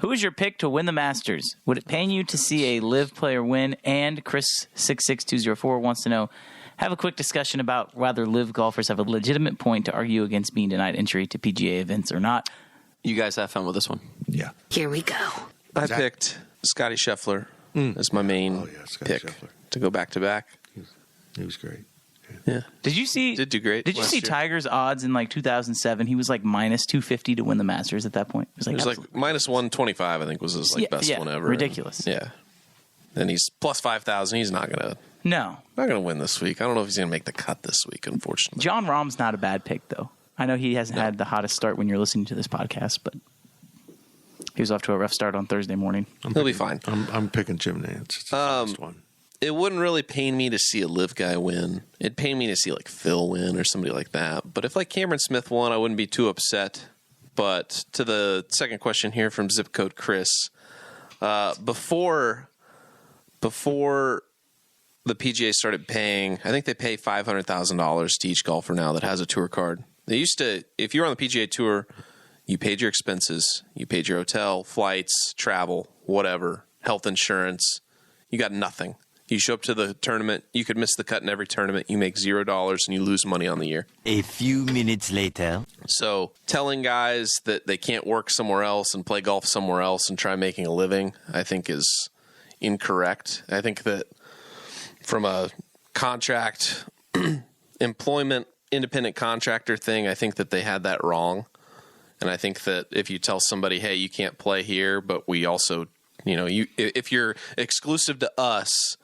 Who is your pick to win the Masters? Would it pain you to see a live player win? And Chris66204 wants to know, have a quick discussion about whether live golfers have a legitimate point to argue against being denied entry to PGA events or not. You guys have fun with this one. Yeah. Here we go. I picked Scotty Scheffler as my main pick to go back-to-back. He was great. Yeah. Did you see? Did do great. Did you see Tiger's odds in 2007? He was minus 250 to win the Masters at that point. It was minus 125. I think was his best one ever. Ridiculous. Yeah. And he's plus 5,000. He's not gonna win this week. I don't know if he's gonna make the cut this week. Unfortunately, John Rahm's not a bad pick though. I know he hasn't had the hottest start when you're listening to this podcast, but he was off to a rough start on Thursday morning. He'll be fine. I'm picking Jim Nance. It's the last one. It wouldn't really pain me to see a live guy win. It'd pain me to see Phil win or somebody like that. But if Cameron Smith won, I wouldn't be too upset. But to the second question here from zip code Chris, Before the PGA started paying, I think they pay $500,000 to each golfer now that has a tour card. They used to, if you were on the PGA Tour, you paid your expenses, you paid your hotel, flights, travel, whatever, health insurance. You got nothing. You show up to the tournament, you could miss the cut in every tournament, you make $0 and you lose money on the year. A few minutes later. So telling guys that they can't work somewhere else and play golf somewhere else and try making a living, I think is incorrect. I think that from a contract, employment, independent contractor thing, I think that they had that wrong. And I think that if you tell somebody, hey, you can't play here, but we also, if you're exclusive to us,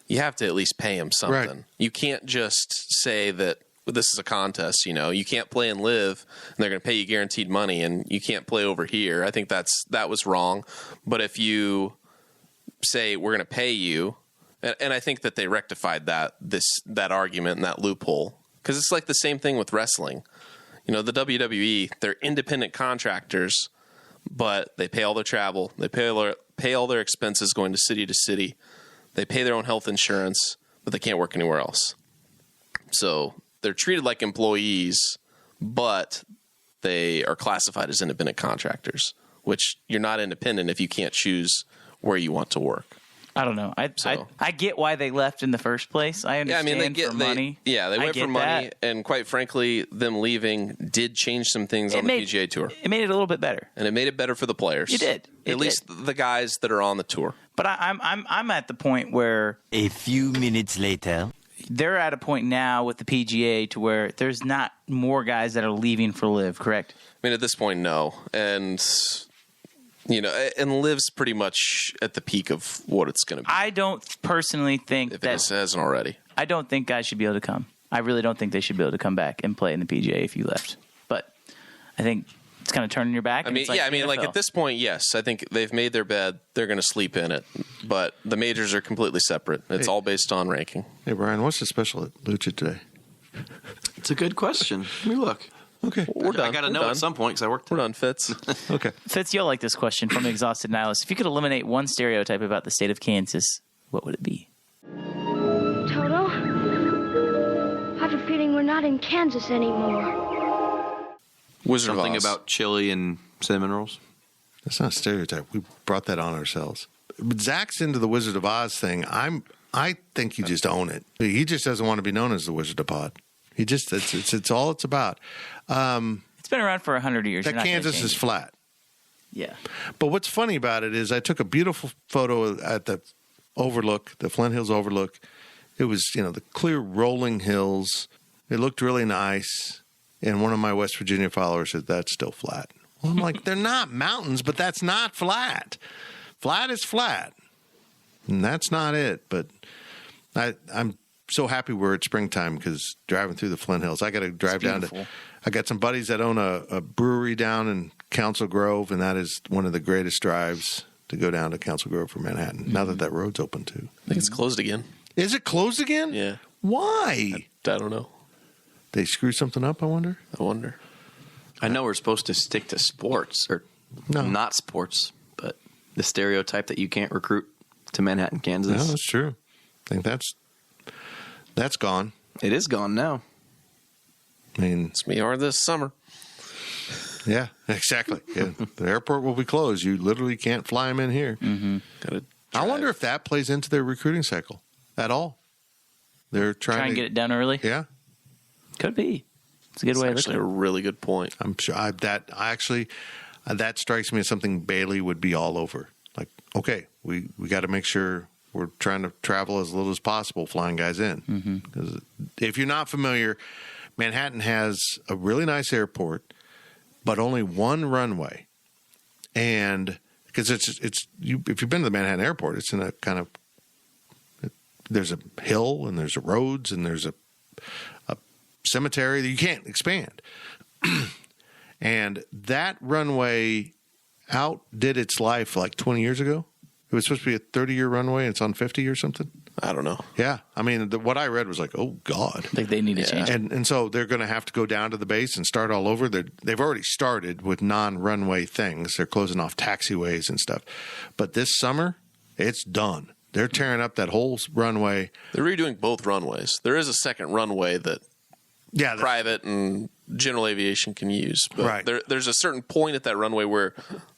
you have to at least pay them something. Right. You can't just say that this is a contest, you can't play and live and they're going to pay you guaranteed money and you can't play over here. I think that was wrong. But if you say we're going to pay you, and I think that they rectified that argument and that loophole, because it's like the same thing with wrestling. The WWE, they're independent contractors, but they pay all their travel. They pay all their expenses going to city. They pay their own health insurance, but they can't work anywhere else. So they're treated like employees, but they are classified as independent contractors, which you're not independent if you can't choose where you want to work. I don't know. I get why they left in the first place. I understand for money. They went for money, and quite frankly, them leaving did change some things on the PGA Tour. It made it a little bit better, and it made it better for the players. It did. At least the guys that are on the tour. But I'm at the point where a few minutes later, they're at a point now with the PGA to where there's not more guys that are leaving for LIV. Correct? I mean, at this point, no, and. And LIV's pretty much at the peak of what it's going to be. I don't personally think if it hasn't already. I don't think guys should be able to come. I really don't think they should be able to come back and play in the PGA if you left. But I think it's kind of turning your back. Like at this point, yes. I think they've made their bed. They're going to sleep in it. But the majors are completely separate. It's all based on ranking. Hey, Brian, what's the special at Lucha today? It's a good question. Let me look. Okay. We're done. I got to know at some point because I worked. We're done, Fitz. Okay. Fitz, you'll like this question from Exhausted Nihilist. If you could eliminate one stereotype about the state of Kansas, what would it be? Toto, I have a feeling we're not in Kansas anymore. Wizard Something of Oz. about chili and cinnamon rolls? That's not a stereotype. We brought that on ourselves. But Zach's into the Wizard of Oz thing. I think you just own it. He just doesn't want to be known as the Wizard of Pod. He just it's all it's about. It's been around for 100 years. That Kansas is flat. Yeah. But what's funny about it is I took a beautiful photo at the overlook, the Flint Hills overlook. It was, the clear rolling hills. It looked really nice. And one of my West Virginia followers said, that's still flat. Well, I'm like, they're not mountains, but that's not flat. Flat is flat. And that's not it. But I'm so happy we're at springtime because driving through the Flint Hills, I got to drive down to. I got some buddies that own a brewery down in Council Grove, and that is one of the greatest drives to go down to Council Grove from Manhattan. Mm-hmm. Now that road's open too. I think it's closed again. Is it closed again? Yeah. Why? I don't know. They screw something up. I wonder. I know we're supposed to stick to sports or not sports, but the stereotype that you can't recruit to Manhattan, Kansas. No, that's true. I think that's gone. It is gone now. I mean, it's me or this summer. Yeah, exactly. Yeah. The airport will be closed. You literally can't fly them in here. Mm-hmm. I wonder if that plays into their recruiting cycle at all. They're trying to get it done early. Yeah, could be. It's a good way. Actually, a really good point. I'm sure that strikes me as something Bailey would be all over. Like, okay, we got to make sure we're trying to travel as little as possible, flying guys in. Because if you're not familiar, Manhattan has a really nice airport, but only one runway. And because if you've been to the Manhattan airport, it's in a kind of, there's a hill and there's roads and there's a cemetery that you can't expand. And that runway outdid its life like 20 years ago. It was supposed to be a 30-year runway and it's on 50 or something. I don't know. Yeah. I mean, what I read was like, oh, God. Like they need to change it. And so they're going to have to go down to the base and start all over. They've already started with non-runway things. They're closing off taxiways and stuff. But this summer, it's done. They're tearing up that whole runway. They're redoing both runways. There is a second runway that private and general aviation can use. But there's a certain point at that runway where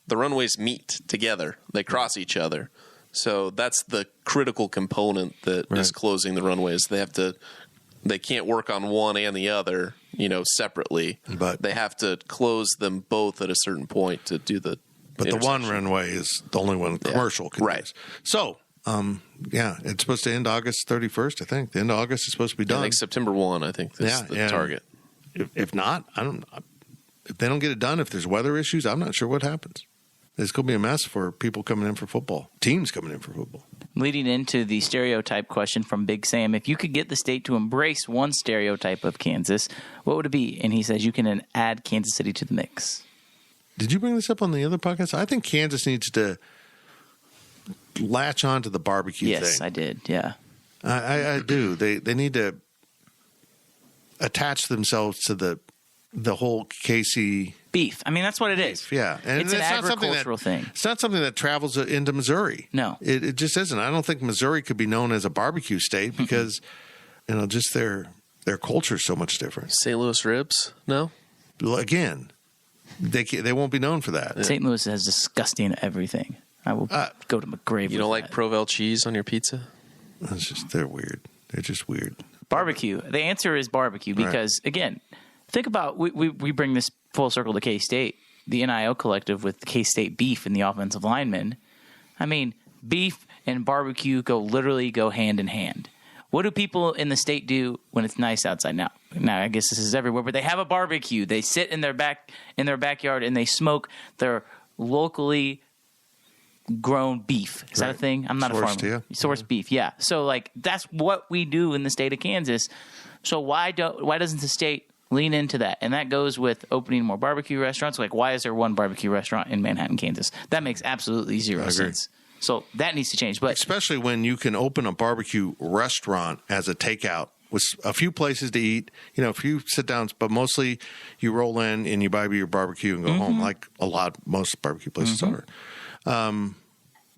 the runways meet together. They cross each other. So that's the critical component that is closing the runways. They can't work on one and the other, separately. But they have to close them both at a certain point to do the. But the one runway is the only one commercial can use. So, it's supposed to end August 31st. I think the end of August is supposed to be done. I think September 1. I think that's the target. If not, if they don't get it done, if there's weather issues, I'm not sure what happens. It's going to be a mess for people coming in for football, teams coming in for football. Leading into the stereotype question from Big Sam, if you could get the state to embrace one stereotype of Kansas, what would it be? And he says you can add Kansas City to the mix. Did you bring this up on the other podcast? I think Kansas needs to latch on to the barbecue thing. Yes, I did, yeah. I do. They need to attach themselves to the whole KC beef. I mean, that's what it is. Yeah, and it's an agricultural thing. It's not something that travels into Missouri. No, it just isn't. I don't think Missouri could be known as a barbecue state because just their culture is so much different. St. Louis ribs? No. Well, again, they won't be known for that. St. Louis has disgusting everything. I will go to my grave. You don't like Provel cheese on your pizza? They're weird. They're just weird. Barbecue. The answer is barbecue because again. Think about, we bring this full circle to K-State, the NIL collective with K-State beef and the offensive linemen. I mean, beef and barbecue literally go hand in hand. What do people in the state do when it's nice outside? Now I guess this is everywhere, but they have a barbecue. They sit in their backyard and they smoke their locally grown beef. Is that a thing? I'm not a farmer. Sourced beef, yeah. So that's what we do in the state of Kansas. So why doesn't the state lean into that? And that goes with opening more barbecue restaurants. Why is there one barbecue restaurant in Manhattan, Kansas? That makes absolutely zero sense. So that needs to change. But especially when you can open a barbecue restaurant as a takeout with a few places to eat, a few sit downs, but mostly you roll in and you buy your barbecue and go home, like most barbecue places are.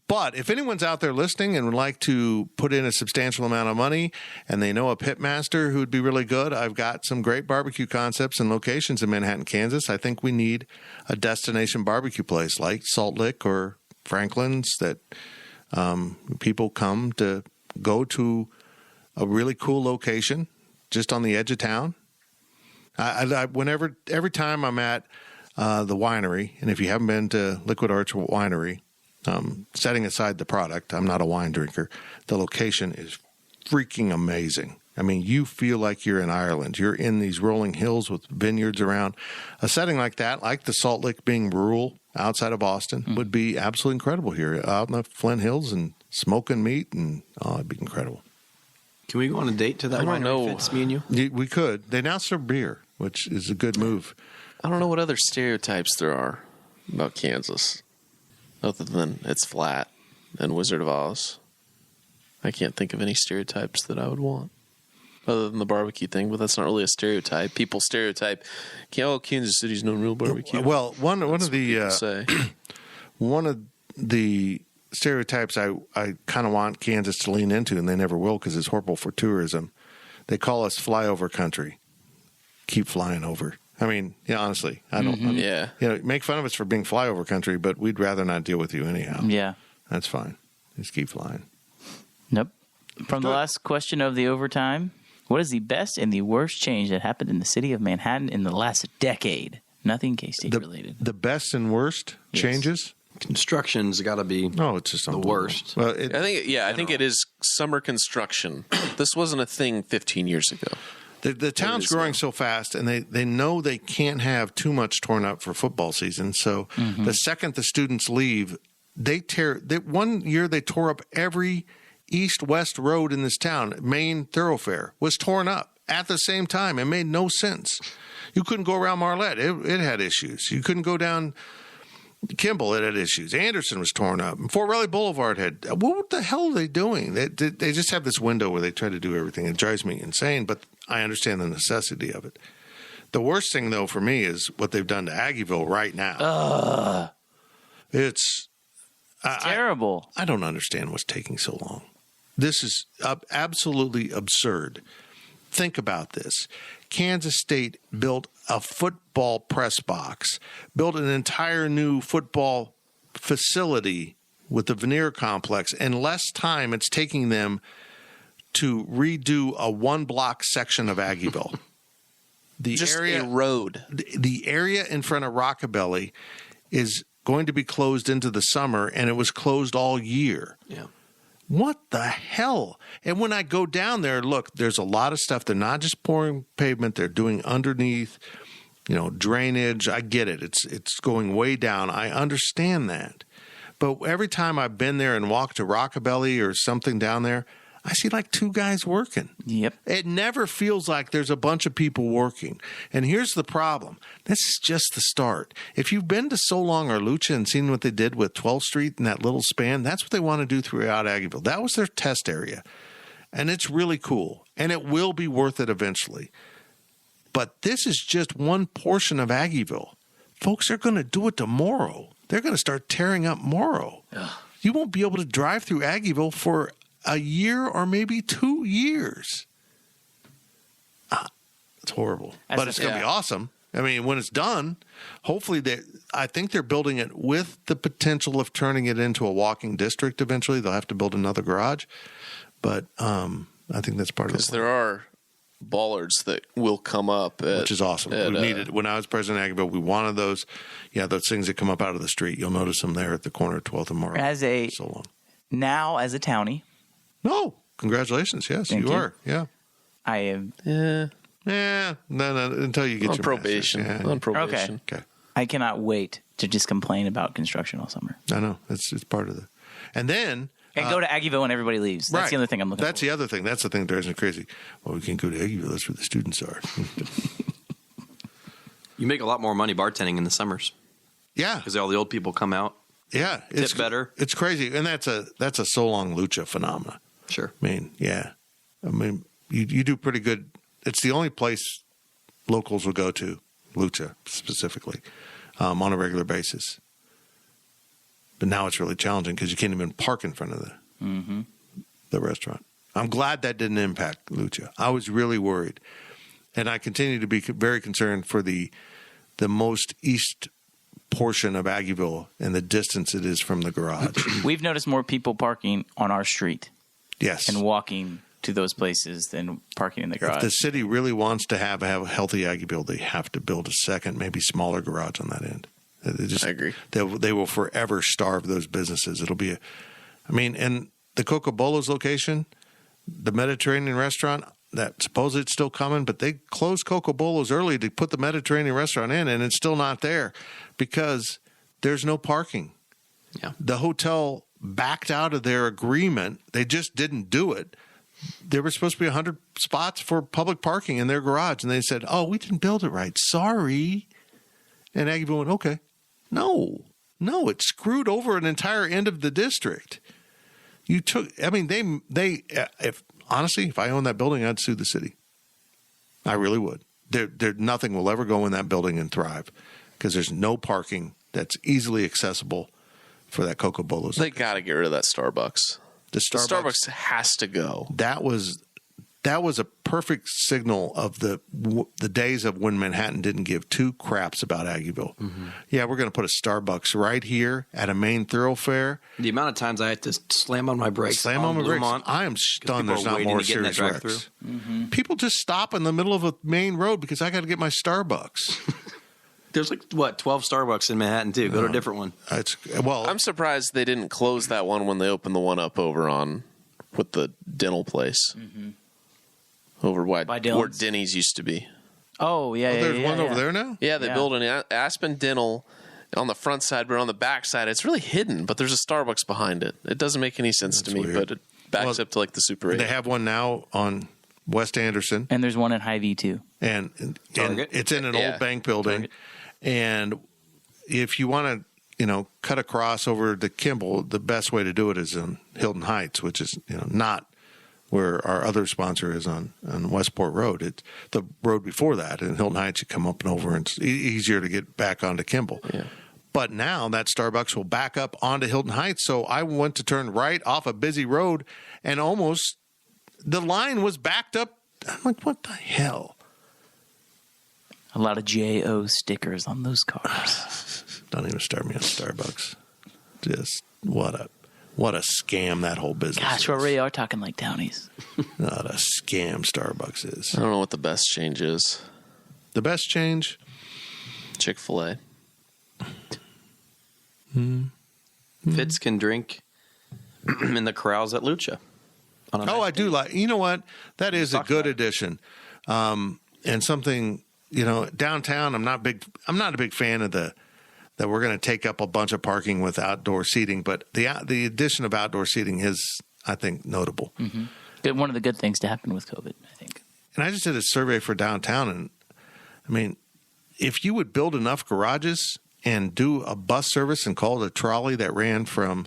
But if anyone's out there listening and would like to put in a substantial amount of money and they know a pitmaster who would be really good, I've got some great barbecue concepts and locations in Manhattan, Kansas. I think we need a destination barbecue place like Salt Lick or Franklin's that people come to go to a really cool location just on the edge of town. Every time I'm at the winery, and if you haven't been to Liquid Arch Winery, setting aside the product, I'm not a wine drinker. The location is freaking amazing. I mean, you feel like you're in Ireland. You're in these rolling hills with vineyards around. A setting like that, like the Salt Lick being rural outside of Boston, would be absolutely incredible here out in the Flint Hills and smoking meat, and it'd be incredible. Can we go on a date to that winery if it's me and you? We could. They now serve beer, which is a good move. I don't know what other stereotypes there are about Kansas. Other than it's flat and Wizard of Oz. I can't think of any stereotypes that I would want. Other than the barbecue thing, but that's not really a stereotype. People stereotype, Kansas City's no real barbecue. Well, one of the stereotypes I kind of want Kansas to lean into, and they never will because it's horrible for tourism. They call us flyover country. Keep flying over. I mean, honestly, I don't. Make fun of us for being flyover country, but we'd rather not deal with you anyhow. Yeah, that's fine. Just keep flying. Nope. From the last question of the overtime, what is the best and the worst change that happened in the city of Manhattan in the last decade? Nothing K-State related. The best and worst changes. Construction's got to be. No, it's just the worst. Well, I think it is summer construction. This wasn't a thing 15 years ago. The town's growing so fast, and they know they can't have too much torn up for football season. So the second the students leave, one year they tore up every east-west road in this town. Main thoroughfare was torn up at the same time. It made no sense. You couldn't go around Marlette. It had issues. You couldn't go down Kimball had issues. Anderson was torn up. Fort Riley Boulevard had. What the hell are they doing? They just have this window where they try to do everything. It drives me insane, but I understand the necessity of it. The worst thing, though, for me is what they've done to Aggieville right now. It's terrible. I don't understand what's taking so long. This is absolutely absurd. Think about this. Kansas State built a football press box, built an entire new football facility with the Veneer complex. In less time, it's taking them to redo a one-block section of Aggieville. A road. The area in front of Rockabilly is going to be closed into the summer, and it was closed all year. Yeah. What the hell? And when I go down there, look, there's a lot of stuff. They're not just pouring pavement. They're doing underneath, drainage. I get it. It's going way down. I understand that. But every time I've been there and walked to Rockabilly or something down there, I see like 2 guys working. Yep. It never feels like there's a bunch of people working. And here's the problem. This is just the start. If you've been to So Long or Lucha and seen what they did with 12th Street in that little span, that's what they want to do throughout Aggieville. That was their test area. And it's really cool. And it will be worth it eventually. But this is just one portion of Aggieville. Folks are going to do it tomorrow. They're going to start tearing up Morrow. Ugh. You won't be able to drive through Aggieville for a year or maybe 2 years. It's horrible. But it's going to be awesome. I mean, when it's done, hopefully I think they're building it with the potential of turning it into a walking district eventually. They'll have to build another garage. But I think that's part of it. Because there are bollards that will come up. Which is awesome. We needed, when I was president of Aggieville, we wanted those. Yeah, those things that come up out of the street. You'll notice them there at the corner of 12th and Morrow. Now, as a townie. No, congratulations. Yes, you are. Yeah. I am. No, until you get on your probation. Yeah. On probation. Okay. I cannot wait to just complain about construction all summer. I know. It's part of the. And then. And go to Aggieville when everybody leaves. That's the other thing I'm looking for. That's the other thing. That's the thing that drives me crazy. Well, we can't go to Aggieville. That's where the students are. You make a lot more money bartending in the summers. Yeah. Because all the old people come out. Yeah. Tip better. It's crazy. And that's a So Long Lucha phenomena. Sure. I mean, yeah. I mean, you do pretty good. It's the only place locals will go to, Lucha specifically, on a regular basis. But now it's really challenging because you can't even park in front of the restaurant. I'm glad that didn't impact Lucha. I was really worried. And I continue to be very concerned for the most east portion of Aggieville and the distance it is from the garage. We've noticed more people parking on our street. Yes. And walking to those places than parking in the garage. If the city really wants to have a healthy Aggieville, they have to build a second, maybe smaller garage on that end. I agree. They will forever starve those businesses. It'll be and the Cocobolo's location, the Mediterranean restaurant, that supposedly it's still coming, but they closed Cocobolo's early to put the Mediterranean restaurant in, and it's still not there because there's no parking. Yeah. The hotel backed out of their agreement. They just didn't do it. There were supposed to be 100 spots for public parking in their garage, and they said, "Oh, we didn't build it right. Sorry." And Aggieville went, "Okay." No, it screwed over an entire end of the district. Honestly, if I owned that building, I'd sue the city. I really would. Nothing will ever go in that building and thrive because there's no parking that's easily accessible for that Cocobolo's. They got to get rid of that Starbucks. The Starbucks has to go. That was a perfect signal of the days of when Manhattan didn't give two craps about Aggieville. Mm-hmm. Yeah, we're going to put a Starbucks right here at a main thoroughfare. The amount of times I had to slam on my brakes. I am stunned there's not more serious wrecks. Mm-hmm. People just stop in the middle of a main road because I got to get my Starbucks. There's 12 Starbucks in Manhattan too. Go to a different one. I'm surprised they didn't close that one when they opened the one up over on with the dental place. Mm-hmm. Over where Denny's used to be. Oh, yeah. There's one over there now? Yeah, they built an Aspen Dental on the front side, but on the back side, it's really hidden, but there's a Starbucks behind it. It doesn't make any sense to me, but it backs up to like the Super 8. They have one now on West Anderson. And there's one at Hy-Vee too. And it's in an old bank building. Target. And if you want to cut across over to Kimball, the best way to do it is in Hilton Heights, which is, not where our other sponsor is on Westport Road. It's the road before that. In Hilton Heights, you come up and over, and it's easier to get back onto Kimball. Yeah. But now that Starbucks will back up onto Hilton Heights. So I went to turn right off a busy road, and almost the line was backed up. I'm like, what the hell? A lot of J.O. stickers on those cars. Don't even start me on Starbucks. Just what a scam that whole business Gosh, is. we really are talking like townies. What a scam Starbucks is. I don't know what the best change is. The best change? Chick-fil-A. Fitz can drink in the corrals at Lucha. I do like. You know what? That is a good addition, and something. Downtown. I'm not a big fan of that we're going to take up a bunch of parking with outdoor seating. But the addition of outdoor seating is, I think, notable. Mm-hmm. One of the good things to happen with COVID, I think. And I just did a survey for downtown, and I mean, if you would build enough garages and do a bus service and call it a trolley that ran from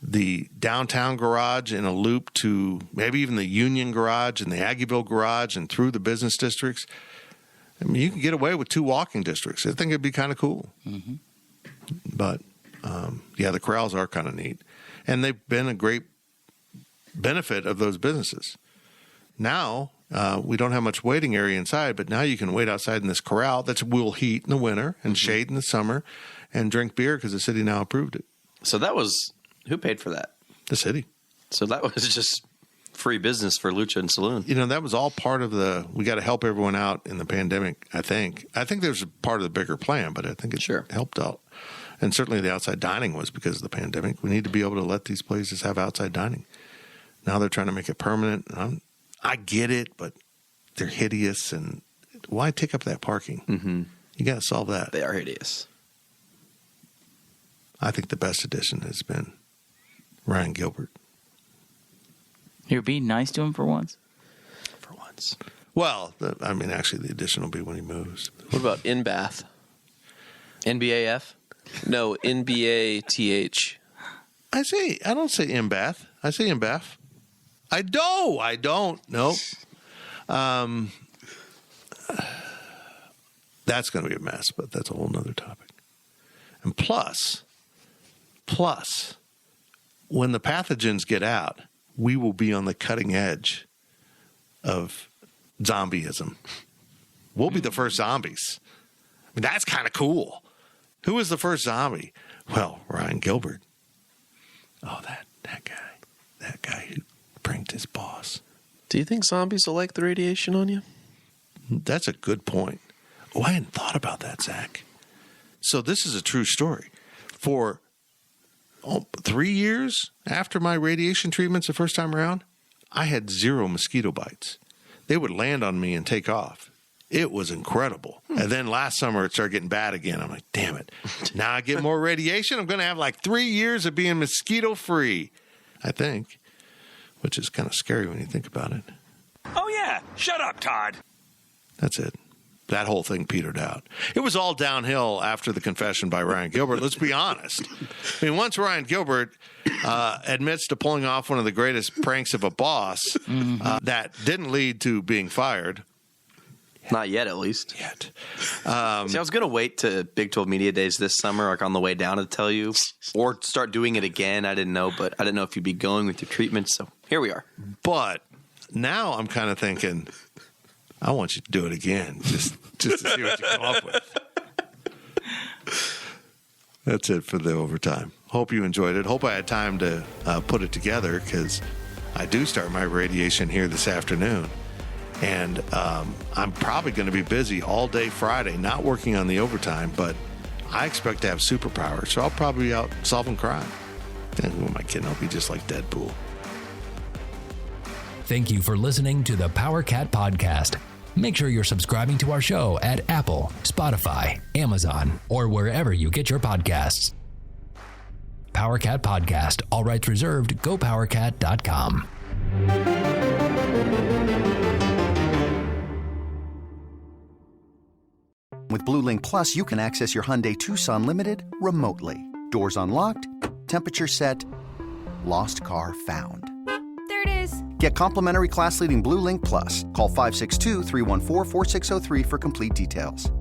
the downtown garage in a loop to maybe even the Union garage and the Aggieville garage and through the business districts, I mean, you can get away with 2 walking districts. I think it'd be kind of cool. Mm-hmm. But, the corrals are kind of neat. And they've been a great benefit of those businesses. Now, we don't have much waiting area inside, but now you can wait outside in this corral that will heat in the winter and shade in the summer and drink beer because the city now approved it. So that was, who paid for that? The city. So that was just free business for Lucha and Saloon. That was all part of we got to help everyone out in the pandemic, I think. I think there's a part of the bigger plan, but I think it helped out. And certainly the outside dining was because of the pandemic. We need to be able to let these places have outside dining. Now they're trying to make it permanent. I get it, but they're hideous, and why take up that parking? Mm-hmm. You got to solve that. They are hideous. I think the best addition has been Ryan Gilbert. You're being nice to him for once? For once. Well, actually, the addition will be when he moves. What about in Bath? NBAF? No, NBATH. I don't say in Bath. I say in Bath. I don't. Nope. That's going to be a mess, but that's a whole nother topic. And plus, when the pathogens get out, we will be on the cutting edge of zombieism. We'll be the first zombies. I mean, that's kind of cool. Who was the first zombie? Well, Ryan Gilbert. Oh, that guy who pranked his boss. Do you think zombies will like the radiation on you? That's a good point. Oh, I hadn't thought about that, Zach. So this is a true story. For 3 years after my radiation treatments the first time around, I had 0 mosquito bites. They would land on me and take off. It was incredible. And then last summer, it started getting bad again. I'm like, damn it. Now I get more radiation. I'm going to have like 3 years of being mosquito-free, I think, which is kind of scary when you think about it. Oh, yeah. Shut up, Todd. That's it. That whole thing petered out. It was all downhill after the confession by Ryan Gilbert. Let's be honest. I mean, once Ryan Gilbert admits to pulling off one of the greatest pranks of a boss that didn't lead to being fired. Not yet, at least. Yet. See, I was going to wait to Big 12 Media Days this summer, like on the way down to tell you, or start doing it again. I didn't know, but I didn't know if you'd be going with your treatment. So here we are. But now I'm kind of thinking, I want you to do it again, just to see what you come up with. That's it for the overtime. Hope you enjoyed it. Hope I had time to put it together, because I do start my radiation here this afternoon. And I'm probably going to be busy all day Friday, not working on the overtime, but I expect to have superpowers. So I'll probably be out solving crime. And who am I kidding? I'll be just like Deadpool. Thank you for listening to the Power Cat Podcast. Make sure you're subscribing to our show at Apple, Spotify, Amazon, or wherever you get your podcasts. Power Cat Podcast. All rights reserved. GoPowerCat.com. With Blue Link Plus, you can access your Hyundai Tucson Limited remotely. Doors unlocked, temperature set, lost car found. There it is. Get complimentary class-leading Blue Link Plus. Call 562-314-4603 for complete details.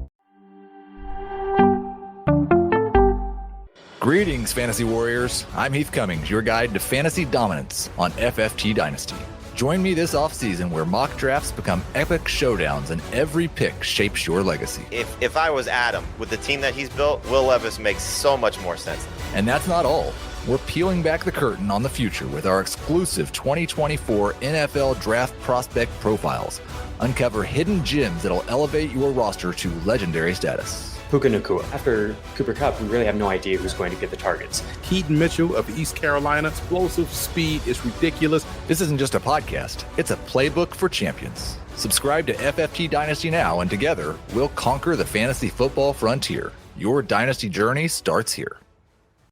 Greetings, Fantasy Warriors. I'm Heath Cummings, your guide to fantasy dominance on FFT Dynasty. Join me this offseason where mock drafts become epic showdowns and every pick shapes your legacy. If I was Adam, with the team that he's built, Will Levis makes so much more sense. And that's not all. We're peeling back the curtain on the future with our exclusive 2024 NFL Draft Prospect Profiles. Uncover hidden gems that'll elevate your roster to legendary status. Puka Nacua. After Cooper Kupp, we really have no idea who's going to get the targets. Keaton Mitchell of East Carolina. Explosive speed is ridiculous. This isn't just a podcast. It's a playbook for champions. Subscribe to FFT Dynasty now, and together, we'll conquer the fantasy football frontier. Your dynasty journey starts here.